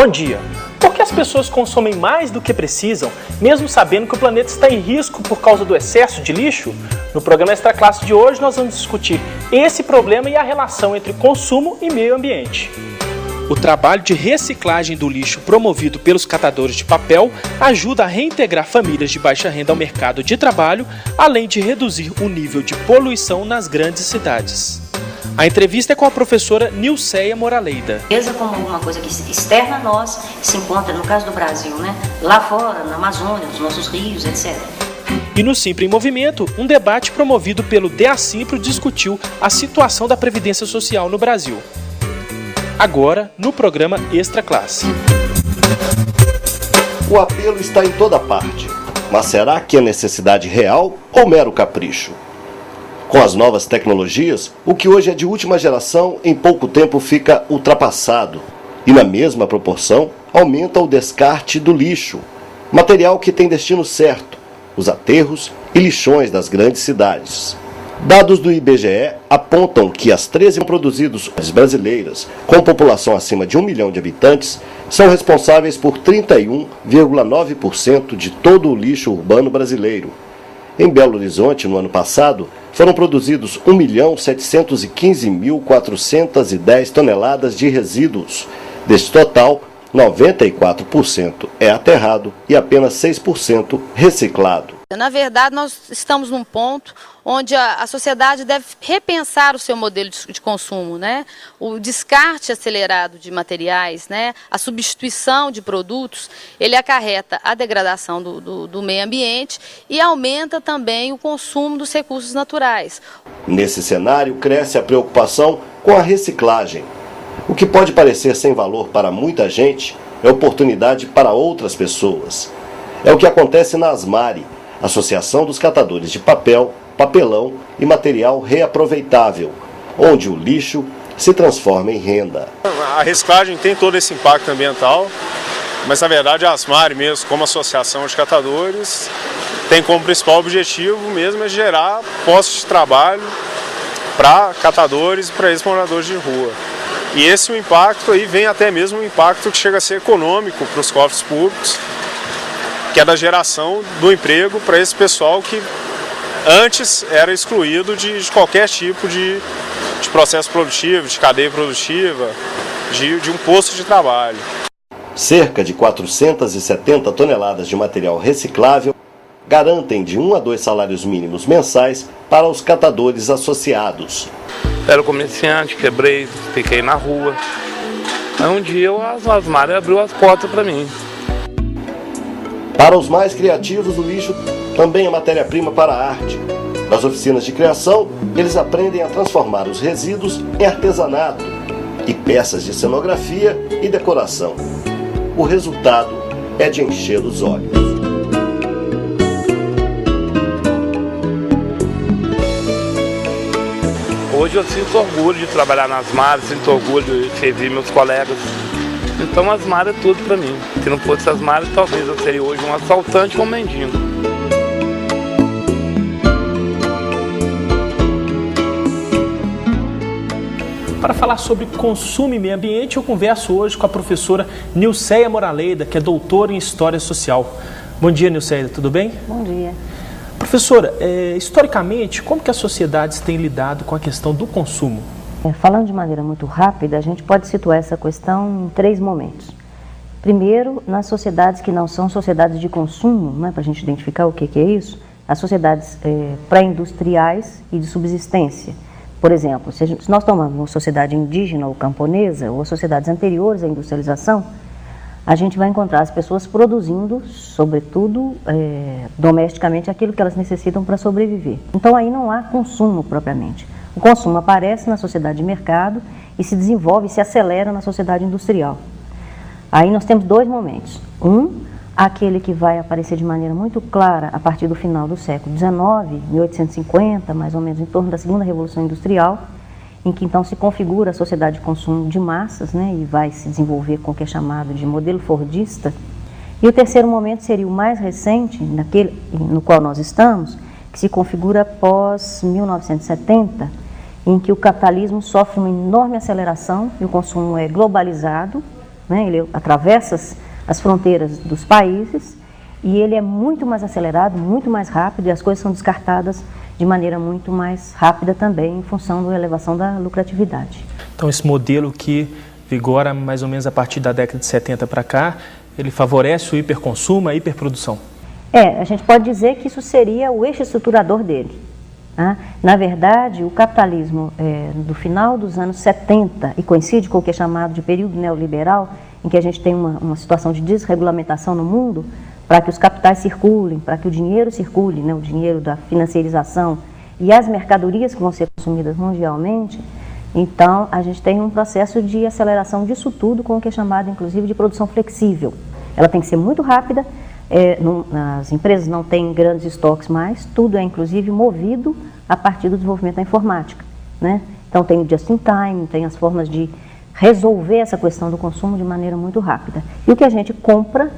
Bom dia! Por que as pessoas consomem mais do que precisam, mesmo sabendo que o planeta está em risco por causa do excesso de lixo? No programa Extra Classe de hoje nós vamos discutir esse problema e a relação entre consumo e meio ambiente. O trabalho de reciclagem do lixo promovido pelos catadores de papel ajuda a reintegrar famílias de baixa renda ao mercado de trabalho, além de reduzir o nível de poluição nas grandes cidades. A entrevista é com a professora Nilceia Moraleida. Como uma coisa que externa a nós, se encontra, no caso do Brasil, lá fora, na Amazônia, nos nossos rios, etc. E no Simpre em Movimento, um debate promovido pelo DEASIMPRO discutiu a situação da Previdência Social no Brasil. Agora, no programa Extra Classe. O apelo está em toda parte, mas será que é necessidade real ou mero capricho? Com as novas tecnologias, o que hoje é de última geração, em pouco tempo fica ultrapassado. E na mesma proporção, aumenta o descarte do lixo, material que tem destino certo, os aterros e lixões das grandes cidades. Dados do IBGE apontam que as 13 produzidas brasileiras, com população acima de 1 milhão de habitantes, são responsáveis por 31,9% de todo o lixo urbano brasileiro. Em Belo Horizonte, no ano passado, foram produzidos 1.715.410 toneladas de resíduos. Deste total, 94% é aterrado e apenas 6% reciclado. Na verdade, nós estamos num ponto onde a sociedade deve repensar o seu modelo de consumo, O descarte acelerado de materiais, a substituição de produtos, ele acarreta a degradação do meio ambiente e aumenta também o consumo dos recursos naturais. Nesse cenário, cresce a preocupação com a reciclagem. O que pode parecer sem valor para muita gente é oportunidade para outras pessoas. É o que acontece na Asmari, Associação dos Catadores de Papel, Papelão e Material Reaproveitável, onde o lixo se transforma em renda. A reciclagem tem todo esse impacto ambiental, mas na verdade a Asmari mesmo, como associação de catadores, tem como principal objetivo mesmo é gerar postos de trabalho para catadores e para ex-moradores de rua. E esse impacto aí vem até mesmo um impacto que chega a ser econômico para os cofres públicos, que é da geração do emprego para esse pessoal que antes era excluído de qualquer tipo de processo produtivo, de cadeia produtiva, de um posto de trabalho. Cerca de 470 toneladas de material reciclável garantem de 1 a 2 salários mínimos mensais para os catadores associados. Era comerciante, quebrei, fiquei na rua. Aí um dia a Asmari abriu as portas para mim. Para os mais criativos, o lixo também é matéria-prima para a arte. Nas oficinas de criação, eles aprendem a transformar os resíduos em artesanato e peças de cenografia e decoração. O resultado é de encher os olhos. Hoje eu sinto orgulho de trabalhar nas Asmari, sinto orgulho de servir meus colegas. Então as Asmari é tudo para mim. Se não fosse as Asmari, talvez eu seria hoje um assaltante ou um mendigo. Para falar sobre consumo e meio ambiente, eu converso hoje com a professora Nilceia Moraleida, que é doutora em História Social. Bom dia, Nilceia, tudo bem? Bom dia. Professora, historicamente, como que as sociedades têm lidado com a questão do consumo? Falando de maneira muito rápida, a gente pode situar essa questão em 3 momentos. Primeiro, nas sociedades que não são sociedades de consumo, para a gente identificar o que é isso, as sociedades pré-industriais e de subsistência. Por exemplo, se nós tomamos uma sociedade indígena ou camponesa, ou as sociedades anteriores à industrialização, a gente vai encontrar as pessoas produzindo, sobretudo, domesticamente, aquilo que elas necessitam para sobreviver. Então, aí não há consumo propriamente. O consumo aparece na sociedade de mercado e se desenvolve, se acelera na sociedade industrial. Aí nós temos 2 momentos. Aquele que vai aparecer de maneira muito clara a partir do final do século XIX, 1850, mais ou menos em torno da segunda Revolução Industrial, em que então se configura a sociedade de consumo de massas, e vai se desenvolver com o que é chamado de modelo fordista. E o terceiro momento seria o mais recente, naquele no qual nós estamos, que se configura após 1970, em que o capitalismo sofre uma enorme aceleração e o consumo é globalizado, né? Ele atravessa as fronteiras dos países e ele é muito mais acelerado, muito mais rápido, e as coisas são descartadas de maneira muito mais rápida também, em função da elevação da lucratividade. Então esse modelo que vigora mais ou menos a partir da década de 70 para cá, ele favorece o hiperconsumo, a hiperprodução? A gente pode dizer que isso seria o eixo estruturador dele. Tá? Na verdade, o capitalismo do final dos anos 70, e coincide com o que é chamado de período neoliberal, em que a gente tem uma situação de desregulamentação no mundo, para que os capitais circulem, para que o dinheiro circule, né, o dinheiro da financiarização e as mercadorias que vão ser consumidas mundialmente. Então, a gente tem um processo de aceleração disso tudo com o que é chamado, inclusive, de produção flexível. Ela tem que ser muito rápida, as empresas não têm grandes estoques mais, tudo é, inclusive, movido a partir do desenvolvimento da informática, né? Então, tem o just-in-time, tem as formas de resolver essa questão do consumo de maneira muito rápida. E o que a gente compra,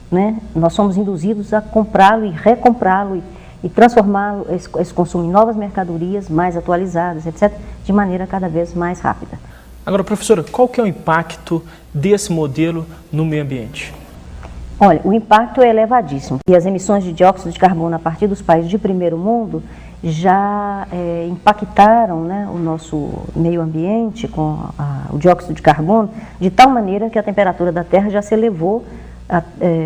né, nós somos induzidos a comprá-lo e recomprá-lo e transformá-lo, esse consumo, em novas mercadorias mais atualizadas, etc., de maneira cada vez mais rápida. Agora, professora, qual que é o impacto desse modelo no meio ambiente? Olha, o impacto é elevadíssimo. E as emissões de dióxido de carbono a partir dos países de primeiro mundo já impactaram, né, o nosso meio ambiente com o dióxido de carbono, de tal maneira que a temperatura da Terra já se elevou a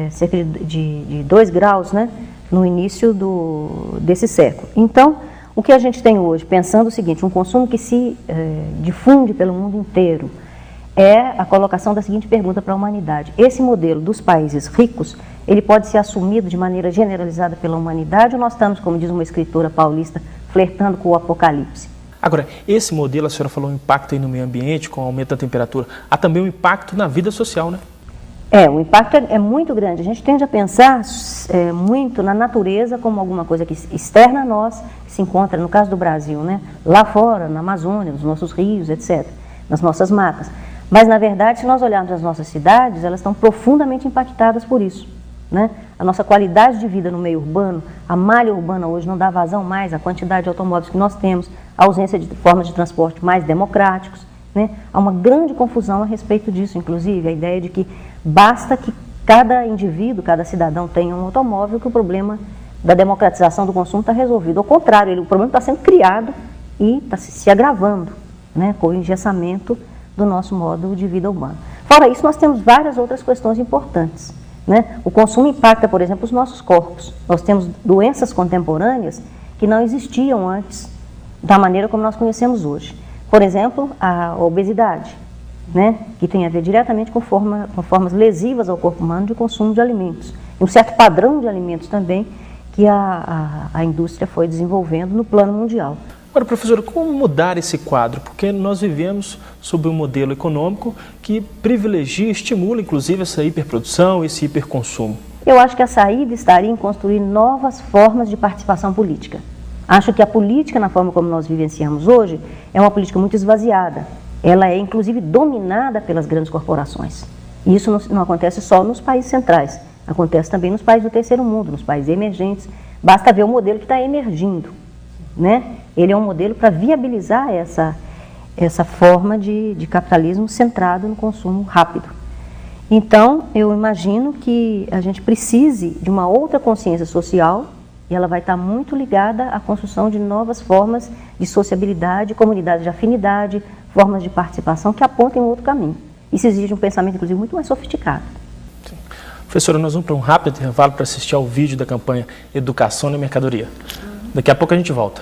cerca de 2 graus, né, no início desse século. Então, o que a gente tem hoje, pensando o seguinte, um consumo que se difunde pelo mundo inteiro, é a colocação da seguinte pergunta para a humanidade: esse modelo dos países ricos, ele pode ser assumido de maneira generalizada pela humanidade, ou nós estamos, como diz uma escritora paulista, flertando com o apocalipse? Agora, esse modelo, a senhora falou, um impacto aí no meio ambiente, com o aumento da temperatura, há também um impacto na vida social, né? O impacto é muito grande. A gente tende a pensar muito na natureza como alguma coisa que externa a nós, que se encontra, no caso do Brasil, né, lá fora, na Amazônia, nos nossos rios, etc., nas nossas matas. Mas, na verdade, se nós olharmos as nossas cidades, elas estão profundamente impactadas por isso, né? A nossa qualidade de vida no meio urbano, a malha urbana hoje não dá vazão mais à quantidade de automóveis que nós temos, a ausência de formas de transporte mais democráticos, né? Há uma grande confusão a respeito disso, inclusive, a ideia de que basta que cada indivíduo, cada cidadão tenha um automóvel, que o problema da democratização do consumo está resolvido. Ao contrário, o problema está sendo criado e está se agravando, né, com o engessamento do nosso modo de vida urbano. Fora isso, nós temos várias outras questões importantes, né? O consumo impacta, por exemplo, os nossos corpos. Nós temos doenças contemporâneas que não existiam antes da maneira como nós conhecemos hoje. Por exemplo, a obesidade, né, que tem a ver diretamente com formas lesivas ao corpo humano de consumo de alimentos. E um certo padrão de alimentos também que a indústria foi desenvolvendo no plano mundial. Agora, professora, como mudar esse quadro? Porque nós vivemos sob um modelo econômico que privilegia e estimula, inclusive, essa hiperprodução, esse hiperconsumo. Eu acho que a saída estaria em construir novas formas de participação política. Acho que a política, na forma como nós vivenciamos hoje, é uma política muito esvaziada. Ela é, inclusive, dominada pelas grandes corporações. E isso não acontece só nos países centrais, acontece também nos países do terceiro mundo, nos países emergentes. Basta ver o modelo que está emergindo, né? Ele é um modelo para viabilizar essa forma de capitalismo centrado no consumo rápido. Então, eu imagino que a gente precise de uma outra consciência social, e ela vai estar muito ligada à construção de novas formas de sociabilidade, comunidades de afinidade, formas de participação que apontem um outro caminho. Isso exige um pensamento, inclusive, muito mais sofisticado. Sim. Professora, nós vamos para um rápido intervalo para assistir ao vídeo da campanha Educação na Mercadoria. Daqui a pouco a gente volta.